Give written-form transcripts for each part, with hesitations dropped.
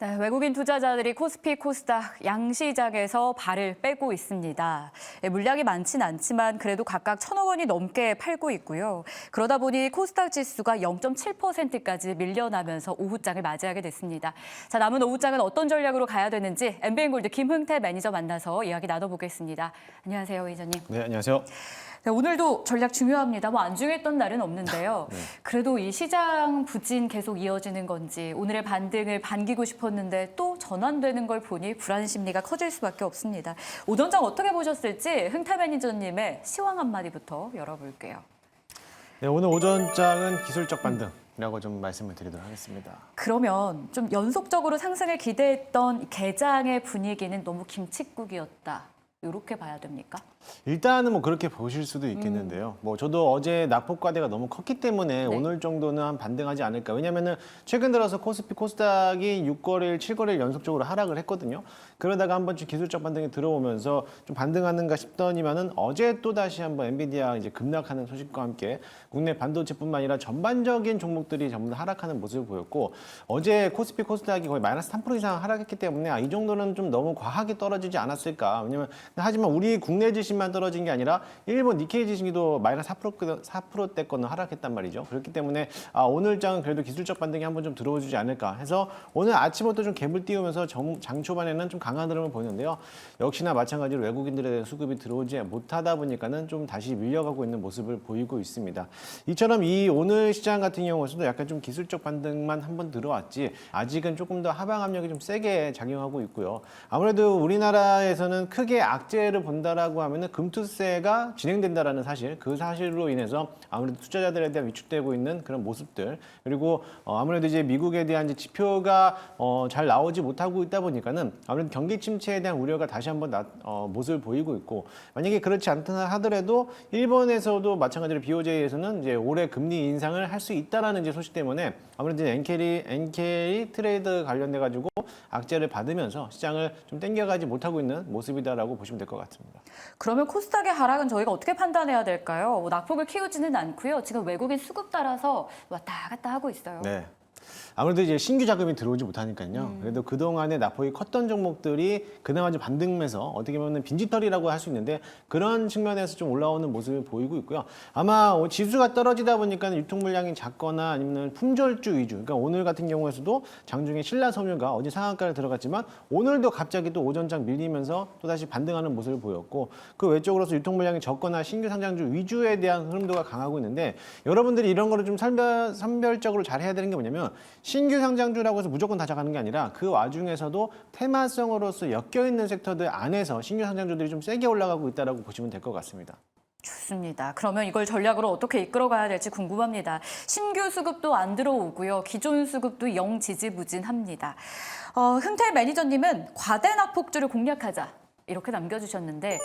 네, 외국인 투자자들이 코스피, 코스닥 양시장에서 발을 빼고 있습니다. 물량이 많진 않지만 그래도 각각 1,000억 원이 넘게 팔고 있고요. 그러다 보니 코스닥 지수가 0.7%까지 밀려나면서 오후장을 맞이하게 됐습니다. 자, 남은 오후장은 어떤 전략으로 가야 되는지 MBN골드 김흥태 매니저 만나서 이야기 나눠보겠습니다. 안녕하세요, 이사님. 네, 안녕하세요. 네, 오늘도 전략 중요합니다. 뭐 안 중요했던 날은 없는데요. 네. 그래도 이 시장 부진 계속 이어지는 건지 오늘의 반등을 반기고 싶었는데 또 전환되는 걸 보니 불안 심리가 커질 수밖에 없습니다. 오전장 어떻게 보셨을지 흥태 매니저님의 시황 한마디부터 열어볼게요. 네, 오늘 오전장은 기술적 반등이라고 좀 말씀을 드리도록 하겠습니다. 그러면 좀 연속적으로 상승을 기대했던 개장의 분위기는 너무 김칫국이었다. 이렇게 봐야 됩니까? 일단은 뭐 그렇게 보실 수도 있겠는데요. 뭐 저도 어제 낙폭과대가 너무 컸기 때문에 네. 오늘 정도는 한 반등하지 않을까. 왜냐면은 최근 들어서 코스피, 코스닥이 6거래일, 7거래일 연속적으로 하락을 했거든요. 그러다가 한 번쯤 기술적 반등이 들어오면서 좀 반등하는가 싶더니만은 어제 또 다시 한번 엔비디아 이제 급락하는 소식과 함께 국내 반도체뿐만 아니라 전반적인 종목들이 전부 다 하락하는 모습을 보였고 어제 코스피, 코스닥이 거의 마이너스 3% 이상 하락했기 때문에 이 정도는 좀 너무 과하게 떨어지지 않았을까. 왜냐면 하지만 우리 국내 지수만 떨어진 게 아니라 일본 니케이 지수도 마이너스 4%대권은 하락했단 말이죠. 그렇기 때문에 오늘장은 그래도 기술적 반등이 한번 좀 들어오지 않을까 해서 오늘 아침부터 좀 갭을 띄우면서 장 초반에는 좀 강한 흐름을 보이는데요. 역시나 마찬가지로 외국인들에 대한 수급이 들어오지 못하다 보니까는 좀 다시 밀려가고 있는 모습을 보이고 있습니다. 이처럼 이 오늘 시장 같은 경우에서도 약간 좀 기술적 반등만 한번 들어왔지 아직은 조금 더 하방 압력이 좀 세게 작용하고 있고요. 아무래도 우리나라에서는 크게 악재를 본다라고 하면은 금투세가 진행된다라는 사실, 그 사실로 인해서 아무래도 투자자들에 대한 위축되고 있는 그런 모습들, 그리고 아무래도 이제 미국에 대한 이제 지표가 잘 나오지 못하고 있다 보니까는 아무래도 경기 침체에 대한 우려가 다시 한번 모습을 보이고 있고, 만약에 그렇지 않다 하더라도 일본에서도 마찬가지로 BOJ에서는 이제 올해 금리 인상을 할 수 있다라는 이제 소식 때문에 아무래도 이제 NK 트레이드 관련돼 가지고 악재를 받으면서 시장을 좀 땡겨가지 못하고 있는 모습이다라고 보시면 될 것 같습니다. 그러면 코스닥의 하락은 저희가 어떻게 판단해야 될까요? 뭐 낙폭을 키우지는 않고요. 지금 외국인 수급 따라서 왔다 갔다 하고 있어요. 네. 아무래도 이제 신규 자금이 들어오지 못하니까요. 그래도 그동안에 낙폭이 컸던 종목들이 그나마 좀 반등해서 어떻게 보면 빈지털이라고 할 수 있는데 그런 측면에서 좀 올라오는 모습을 보이고 있고요. 아마 지수가 떨어지다 보니까 유통 물량이 작거나 아니면 품절주 위주. 그러니까 오늘 같은 경우에서도 장중에 신라섬유가 어제 상한가를 들어갔지만 오늘도 갑자기 또 오전장 밀리면서 또 다시 반등하는 모습을 보였고 그 외적으로서 유통 물량이 적거나 신규 상장주 위주에 대한 흐름도가 강하고 있는데 여러분들이 이런 거를 좀 선별적으로 잘 해야 되는 게 뭐냐면 신규 상장주라고 해서 무조건 다 작아가는 게 아니라 그 와중에서도 테마성으로서 엮여있는 섹터들 안에서 신규 상장주들이 좀 세게 올라가고 있다고 보시면 될 것 같습니다. 좋습니다. 그러면 이걸 전략으로 어떻게 이끌어가야 될지 궁금합니다. 신규 수급도 안 들어오고요. 기존 수급도 영 지지부진합니다. 흥태 매니저님은 과대 낙폭주를 공략하자 이렇게 남겨주셨는데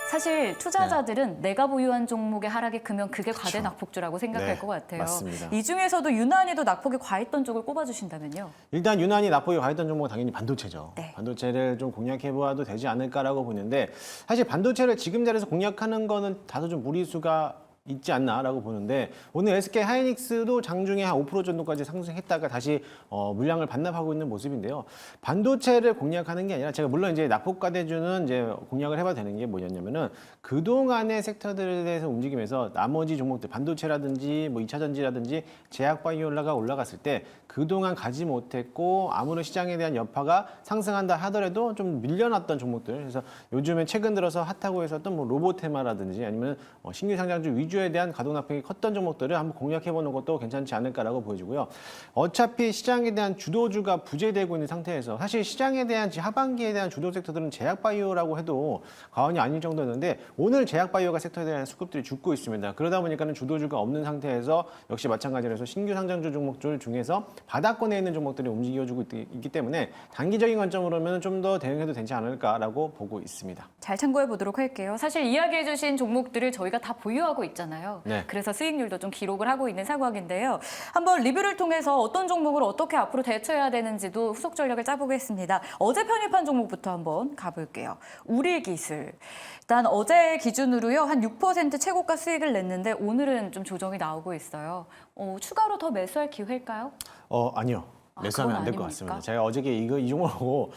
사실 투자자들은 내가 보유한 종목의 하락이 크면 그게 과대 낙폭주라고 생각할 네, 것 같아요. 맞습니다. 이 중에서도 유난히도 낙폭이 과했던 쪽을 꼽아주신다면요. 일단 유난히 낙폭이 과했던 종목은 당연히 반도체죠. 네. 반도체를 좀 공략해보아도 되지 않을까라고 보는데 사실 반도체를 지금 자리에서 공략하는 거는 다소 좀 무리수가 있지 않나라고 보는데 오늘 SK 하이닉스도 장중에 한 5% 정도까지 상승했다가 다시 물량을 반납하고 있는 모습인데요. 반도체를 공략하는 게 아니라 제가 물론 이제 낙폭과대주는 이제 공략을 해봐도 되는 게 뭐냐면은 그동안의 섹터들에 대해서 움직이면서 나머지 종목들 반도체라든지 뭐 2차 전지라든지 제약바이오가 올라갔을 때 그동안 가지 못했고 아무런 시장에 대한 여파가 상승한다 하더라도 좀 밀려났던 종목들 그래서 요즘에 최근 들어서 핫하고 있었던 뭐 로보테마라든지 아니면 신규 상장주 위주에 대한 가동 낙폭이 컸던 종목들을 한번 공략해보는 것도 괜찮지 않을까라고 보여지고요. 어차피 시장에 대한 주도주가 부재되고 있는 상태에서 사실 시장에 대한 하반기에 대한 주도 섹터들은 제약바이오라고 해도 과언이 아닐 정도였는데 오늘 제약바이오가 섹터에 대한 수급들이 죽고 있습니다. 그러다 보니까는 주도주가 없는 상태에서 역시 마찬가지로 해서 신규 상장주 종목들 중에서 바닥권에 있는 종목들이 움직여주고 있기 때문에 단기적인 관점으로는 좀 더 대응해도 되지 않을까라고 보고 있습니다. 잘 참고해 보도록 할게요. 사실 이야기해 주신 종목들을 저희가 다 보유하고 있잖아요. 네. 그래서 수익률도 좀 기록을 하고 있는 상황인데요. 한번 리뷰를 통해서 어떤 종목을 어떻게 앞으로 대처해야 되는지도 후속 전략을 짜보겠습니다. 어제 편입한 종목부터 한번 가볼게요. 우리기술. 일단 어제 기준으로요. 한 6% 최고가 수익을 냈는데 오늘은 좀 조정이 나오고 있어요. 추가로 더 매수할 기회일까요? 아니요. 매수하면 안 될 것 아닙니까? 같습니다. 제가 어저께 이 종목을 보고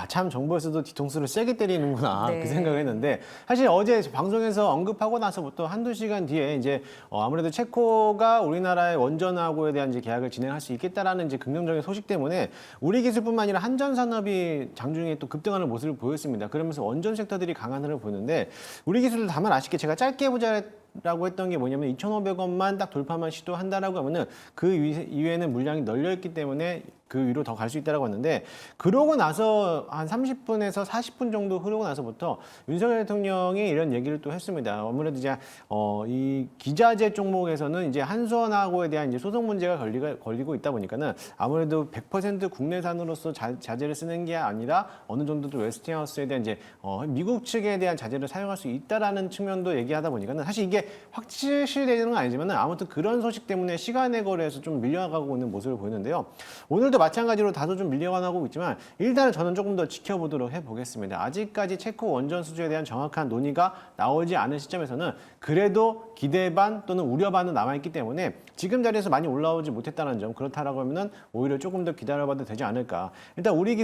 참 정부에서도 뒤통수를 세게 때리는구나 네. 그 생각을 했는데 사실 어제 방송에서 언급하고 나서부터 한두 시간 뒤에 이제 아무래도 체코가 우리나라의 원전하고에 대한 이제 계약을 진행할 수 있겠다라는 이제 긍정적인 소식 때문에 우리 기술뿐만 아니라 한전 산업이 장중에 또 급등하는 모습을 보였습니다. 그러면서 원전 섹터들이 강한 흐름을 보는데 우리 기술도 다만 아쉽게 제가 짧게 보자 라고 했던 게 뭐냐면 2,500원만 딱 돌파만 시도한다라고 하면은 그 이후에는 물량이 널려 있기 때문에 그 위로 더 갈 수 있다라고 했는데 그러고 나서 한 30분에서 40분 정도 흐르고 나서부터 윤석열 대통령이 이런 얘기를 또 했습니다. 아무래도 이제 이 기자재 종목에서는 이제 한수원하고에 대한 이제 소송 문제가 걸리고 있다 보니까는 아무래도 100% 국내산으로서 자재를 쓰는 게 아니라 어느 정도 또 웨스팅하우스에 대한 이제 미국 측에 대한 자재를 사용할 수 있다라는 측면도 얘기하다 보니까는 사실 이게 확실시되는 건 아니지만 아무튼 그런 소식 때문에 시간의 거래에서 좀 밀려가고 있는 모습을 보이는데요. 오늘도 마찬가지로 다소 좀 밀려가고 있지만 일단은 저는 조금 더 지켜보도록 해보겠습니다. 아직까지 체코 원전 수주에 대한 정확한 논의가 나오지 않은 시점에서는 그래도 기대 반 또는 우려 반은 남아있기 때문에 지금 자리에서 많이 올라오지 못했다는 점 그렇다라고 하면은 오히려 조금 더 기다려봐도 되지 않을까. 일단 우리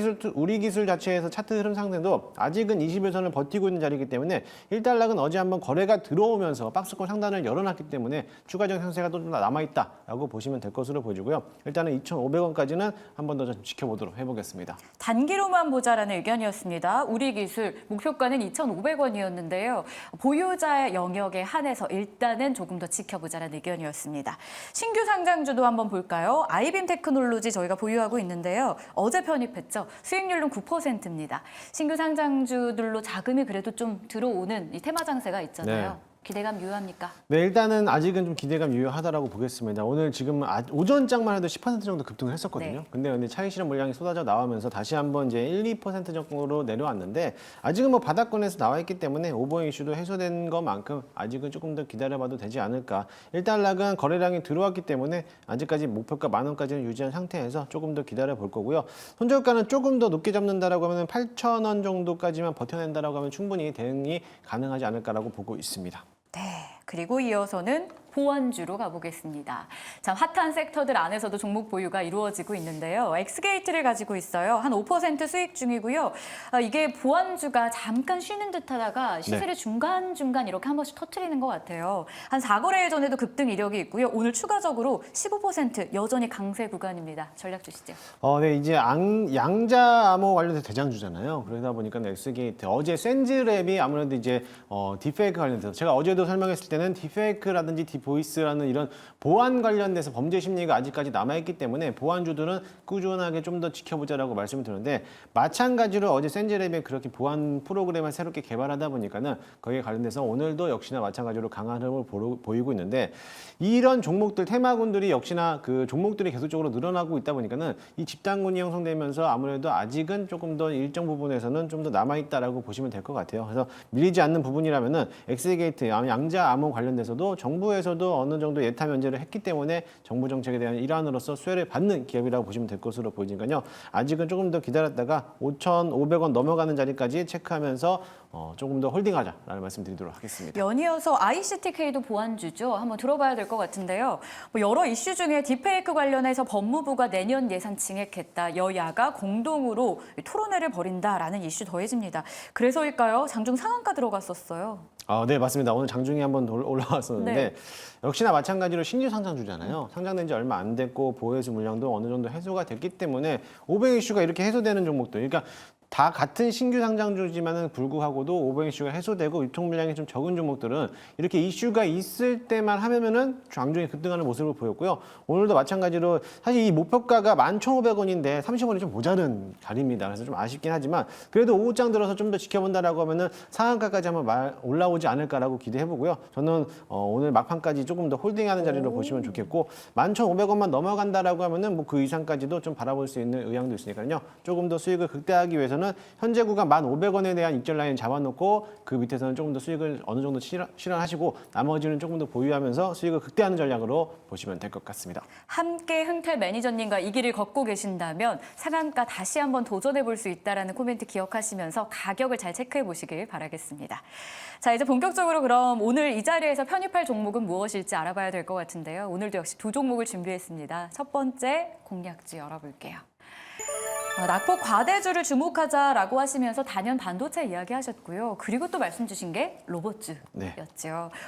기술 자체에서 차트 흐름 상승도 아직은 20일선을 버티고 있는 자리이기 때문에 1달락은 어제 한번 거래가 들어오면서 박스권 상단을 열어놨기 때문에 추가적인 상세가 또 좀 남아있다라고 보시면 될 것으로 보여지고요. 일단은 2,500원까지는 한 번 더 좀 지켜보도록 해보겠습니다. 단기로만 보자라는 의견이었습니다. 우리 기술 목표가는 2,500원이었는데요. 보유자의 영역에 한해서 일단은 조금 더 지켜보자라는 의견이었습니다. 신규 상장주도 한번 볼까요? 아이빔 테크놀로지 저희가 보유하고 있는데요. 어제 편입했죠. 수익률은 9%입니다. 신규 상장주들로 자금이 그래도 좀 들어오는 이 테마 장세가 있잖아요. 네. 기대감 유효합니까? 네, 일단은 아직은 좀 기대감 유효하다라고 보겠습니다. 오늘 지금 오전장만 해도 10% 정도 급등을 했었거든요. 네. 근데 차익 실현 물량이 쏟아져 나오면서 다시 한번 이제 1~2% 정도로 내려왔는데 아직은 뭐 바닥권에서 나와 있기 때문에 오버행 이슈도 해소된 것만큼 아직은 조금 더 기다려봐도 되지 않을까. 일단락은 거래량이 들어왔기 때문에 아직까지 목표가 10,000원까지는 유지한 상태에서 조금 더 기다려 볼 거고요. 손절가는 조금 더 높게 잡는다라고 하면 8,000원 정도까지만 버텨낸다라고 하면 충분히 대응이 가능하지 않을까라고 보고 있습니다. 네, 그리고 이어서는 보완주로 가보겠습니다. 참 핫한 섹터들 안에서도 종목 보유가 이루어지고 있는데요. 엑스게이트를 가지고 있어요. 한 5% 수익 중이고요. 이게 보완주가 잠깐 쉬는 듯하다가 시세를 중간중간 이렇게 한 번씩 터트리는 것 같아요. 한 4거래일 전에도 급등 이력이 있고요. 오늘 추가적으로 15% 여전히 강세 구간입니다. 전략 주시죠. 네, 이제 양자 암호 관련해서 대장주잖아요. 그러다 보니까 엑스게이트 어제 센즈랩이 아무래도 이제 딥페이크 관련돼서 제가 어제도 설명했을 때는 딥페이크라든지 딥보이스라는 이런 보안 관련돼서 범죄 심리가 아직까지 남아있기 때문에 보안주들은 꾸준하게 좀 더 지켜보자라고 말씀을 드렸는데 마찬가지로 어제 센즈랩이 그렇게 보안 프로그램을 새롭게 개발하다 보니까는 거기에 관련돼서 오늘도 역시나 마찬가지로 강한 흐름을 보이고 있는데 이런 종목들 테마군들이 역시나 그 종목들이 계속적으로 늘어나고 있다 보니까는 이 집단군이 형성되면서 아무래도 아직은 조금 더 일정 부분에서는 좀 더 남아있다라고 보시면 될 것 같아요. 그래서 밀리지 않는 부분이라면은 엑스게이트 양자 암호 관련돼서도 정부에서도 어느 정도 예타 면제를 했기 때문에 정부 정책에 대한 일환으로서 수혜를 받는 기업이라고 보시면 될 것으로 보이니까요. 아직은 조금 더 기다렸다가 5,500원 넘어가는 자리까지 체크하면서 조금 더 홀딩하자라는 말씀드리도록 하겠습니다. 연이어서 ICTK도 보완주죠. 한번 들어봐야 될 것 같은데요. 여러 이슈 중에 딥페이크 관련해서 법무부가 내년 예산 증액했다. 여야가 공동으로 토론회를 벌인다라는 이슈 더해집니다. 그래서일까요? 장중 상한가 들어갔었어요. 네, 맞습니다. 오늘 장중에 한번 올라왔었는데 네. 역시나 마찬가지로 신규 상장주잖아요. 상장된 지 얼마 안 됐고 보해수 물량도 어느 정도 해소가 됐기 때문에 500 이슈가 이렇게 해소되는 종목들. 그러니까 다 같은 신규 상장주지만은 불구하고도 500 이슈가 해소되고 유통 물량이 좀 적은 종목들은 이렇게 이슈가 있을 때만 하면은 장중에 급등하는 모습을 보였고요. 오늘도 마찬가지로 사실 이 목표가가 11,500원인데 30원이 좀 모자른 자리입니다. 그래서 좀 아쉽긴 하지만 그래도 오후장 들어서 좀 더 지켜본다라고 하면은 상한가까지 한번 올라오지 않을까라고 기대해 보고요. 저는 오늘 막판까지 조금 더 홀딩하는 자리로 보시면 좋겠고 11,500원만 넘어간다라고 하면은 뭐 그 이상까지도 좀 바라볼 수 있는 의향도 있으니까요. 조금 더 수익을 극대화하기 위해서는 보다는 현재 구간 1,500원에 대한 익절 라인 잡아놓고 그 밑에서는 조금 더 수익을 어느 정도 실현하시고 나머지는 조금 더 보유하면서 수익을 극대화하는 전략으로 보시면 될 것 같습니다. 함께 흥태 매니저님과 이 길을 걷고 계신다면 상한가 다시 한번 도전해 볼 수 있다라는 코멘트 기억하시면서 가격을 잘 체크해 보시길 바라겠습니다. 자, 이제 본격적으로 그럼 오늘 이 자리에서 편입할 종목은 무엇일지 알아봐야 될 것 같은데요. 오늘도 역시 두 종목을 준비했습니다. 첫 번째 공략주 열어볼게요. 낙폭 과대주를 주목하자라고 하시면서 단연 반도체 이야기하셨고요. 그리고 또 말씀 주신 게 로봇주였죠. 네.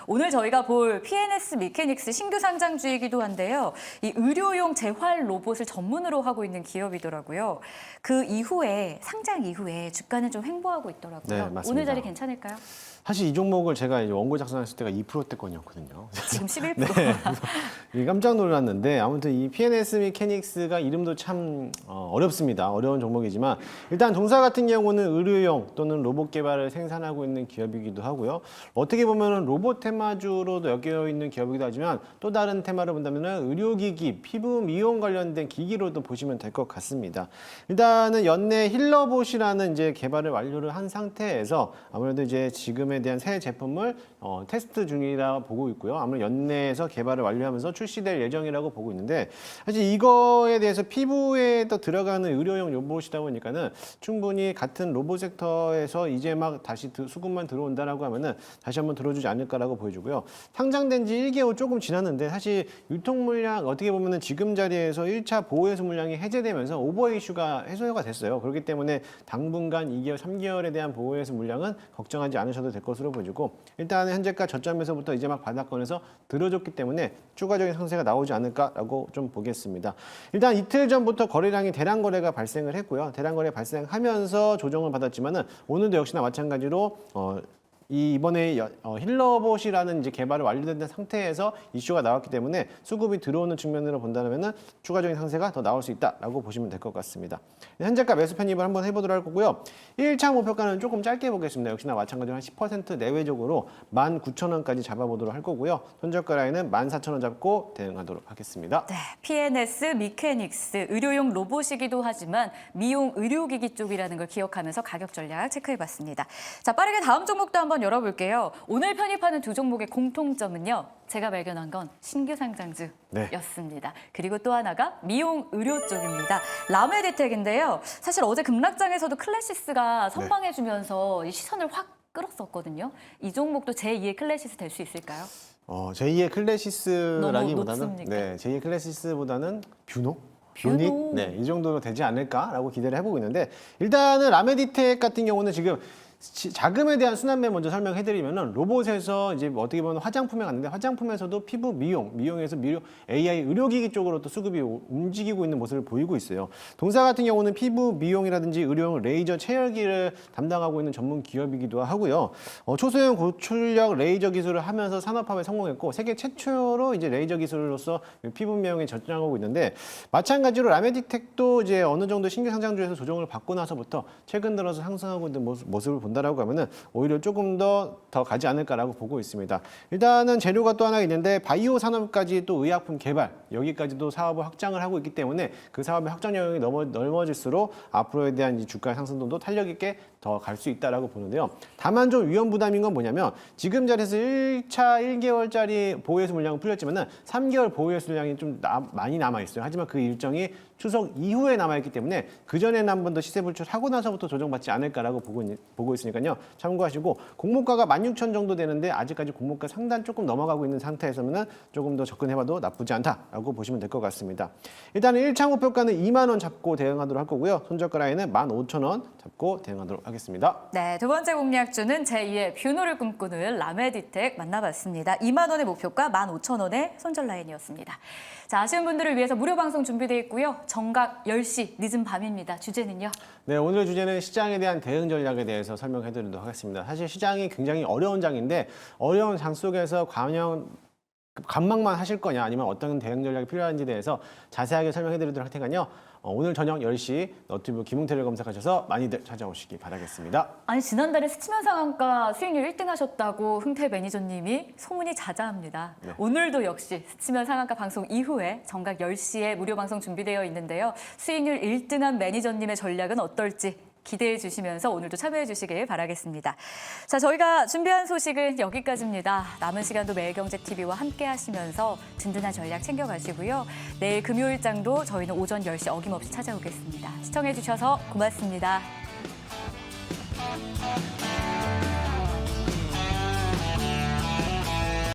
오늘 저희가 볼 PNS 미케닉스 신규 상장주이기도 한데요. 이 의료용 재활 로봇을 전문으로 하고 있는 기업이더라고요. 그 이후에 상장 이후에 주가는 좀 횡보하고 있더라고요. 네, 맞습니다. 오늘 자리 괜찮을까요? 사실 이 종목을 제가 이제 원고 작성했을 때가 2%대권이었거든요. 지금 11%. 네, 깜짝 놀랐는데 아무튼 이 PNS 미케닉스가 이름도 참 어렵습니다. 어려운 종목이지만 일단 동사 같은 경우는 의료용 또는 로봇 개발을 생산하고 있는 기업이기도 하고요. 어떻게 보면 로봇 테마주로도 엮여 있는 기업이기도 하지만 또 다른 테마를 본다면 의료기기, 피부 미용 관련된 기기로도 보시면 될 것 같습니다. 일단은 연내 힐러봇이라는 이제 개발을 완료를 한 상태에서 아무래도 이제 지금의 대한 새 제품을 테스트 중이라 보고 있고요. 아무래도 연내에서 개발을 완료하면서 출시될 예정이라고 보고 있는데 사실 이거에 대해서 피부에 또 들어가는 의료용 로봇이다 보니까는 충분히 같은 로봇 섹터에서 이제 막 다시 수급만 들어온다라고 하면은 다시 한번 들어주지 않을까라고 보여주고요. 상장된 지 1개월 조금 지났는데 사실 유통 물량 어떻게 보면은 지금 자리에서 1차 보호해소 물량이 해제되면서 오버 이슈가 해소가 됐어요. 그렇기 때문에 당분간 2개월, 3개월에 대한 보호해소 물량은 걱정하지 않으셔도 될 것으로 보여지고 일단은 현재가 저점에서부터 이제 막 바닥권에서 들어줬기 때문에 추가적인 상세가 나오지 않을까라고 좀 보겠습니다. 일단 이틀 전부터 거래량이 대량 거래가 발생을 했고요. 대량 거래 발생하면서 조정을 받았지만은 오늘도 역시나 마찬가지로 이번에 힐러봇이라는 이제 개발을 완료된 상태에서 이슈가 나왔기 때문에 수급이 들어오는 측면으로 본다면은 추가적인 상세가 더 나올 수 있다라고 보시면 될 것 같습니다. 현재가 매수 편입을 한번 해보도록 할 거고요. 1차 목표가는 조금 짧게 보겠습니다. 역시나 마찬가지로 한 10% 내외적으로 19,000원까지 잡아보도록 할 거고요. 손절가 라인은 14,000원 잡고 대응하도록 하겠습니다. 네, PNS 미케닉스 의료용 로봇이기도 하지만 미용 의료기기 쪽이라는 걸 기억하면서 가격 전략 체크해봤습니다. 자, 빠르게 다음 종목도 한번 열어볼게요. 오늘 편입하는 두 종목의 공통점은요. 제가 발견한 건 신규 상장주였습니다. 그리고 또 하나가 미용 의료 쪽입니다. 라메디텍인데요. 사실 어제 급락장에서도 클래시스가 선방해주면서 이 시선을 확 끌었었거든요. 이 종목도 제2의 클래시스 될 수 있을까요? 제2의 클래시스라기보다는 너무 높습니까? 제2의 클래시스보다는 뷰닉? 네, 이 정도로 되지 않을까라고 기대를 해보고 있는데 일단은 라메디텍 같은 경우는 지금 자금에 대한 순환매 먼저 설명해드리면은 로봇에서 이제 어떻게 보면 화장품에 갔는데 화장품에서도 피부 미용에서 AI 의료기기 쪽으로 또 수급이 움직이고 있는 모습을 보이고 있어요. 동사 같은 경우는 피부 미용이라든지 의료용 레이저 체열기를 담당하고 있는 전문 기업이기도 하고요. 초소형 고출력 레이저 기술을 하면서 산업화에 성공했고 세계 최초로 이제 레이저 기술로서 피부 미용에 전장하고 있는데 마찬가지로 라메디텍도 이제 어느 정도 신규 상장주에서 조정을 받고 나서부터 최근 들어서 상승하고 있는 모습을 본다라고 하면은 오히려 조금 더 가지 않을까라고 보고 있습니다. 일단은 재료가 또 하나 있는데 바이오 산업까지 또 의약품 개발 여기까지도 사업을 확장을 하고 있기 때문에 그 사업의 확장 영역이 넓어질수록 앞으로에 대한 이 주가의 상승도 탄력 있게 더 갈 수 있다라고 보는데요. 다만 좀 위험 부담인 건 뭐냐면 지금 자리에서 1차 1개월짜리 보호해소 물량은 풀렸지만은 3개월 보호해소 물량이 좀 많이 남아 있어요. 하지만 그 일정이 추석 이후에 남아있기 때문에 그전에는 한 번 더 시세 불출하고 나서부터 조정받지 않을까라고 보고 있으니까요. 참고하시고 공모가가 16,000 정도 되는데 아직까지 공모가 상단 조금 넘어가고 있는 상태에서는 조금 더 접근해봐도 나쁘지 않다라고 보시면 될 것 같습니다. 일단은 1차 목표가는 2만 원 잡고 대응하도록 할 거고요. 손절가 라인은 15,000원 잡고 대응하도록 하겠습니다. 네, 두 번째 공략주는 제2의 뷰노를 꿈꾸는 라메디텍 만나봤습니다. 2만 원의 목표가 15,000원의 손절 라인이었습니다. 자, 아쉬운 분들을 위해서 무료 방송 준비되어 있고요. 정각 10시 늦은 밤입니다. 주제는요? 네, 오늘 주제는 시장에 대한 대응 전략에 대해서 설명해드리도록 하겠습니다. 사실 시장이 굉장히 어려운 장인데 어려운 장 속에서 과연 관망만 하실 거냐 아니면 어떤 대응 전략이 필요한지에 대해서 자세하게 설명해드리도록 할 테니까요. 오늘 저녁 10시 너튜브 김웅태를 검색하셔서 많이들 찾아오시기 바라겠습니다. 아니 지난달에 스치면 상한가 수익률 1등 하셨다고 흥태 매니저님이 소문이 자자합니다. 네. 오늘도 역시 스치면 상한가 방송 이후에 정각 10시에 무료 방송 준비되어 있는데요. 수익률 1등한 매니저님의 전략은 어떨지 기대해 주시면서 오늘도 참여해 주시길 바라겠습니다. 자, 저희가 준비한 소식은 여기까지입니다. 남은 시간도 매일경제TV와 함께 하시면서 든든한 전략 챙겨가시고요. 내일 금요일장도 저희는 오전 10시 어김없이 찾아오겠습니다. 시청해 주셔서 고맙습니다.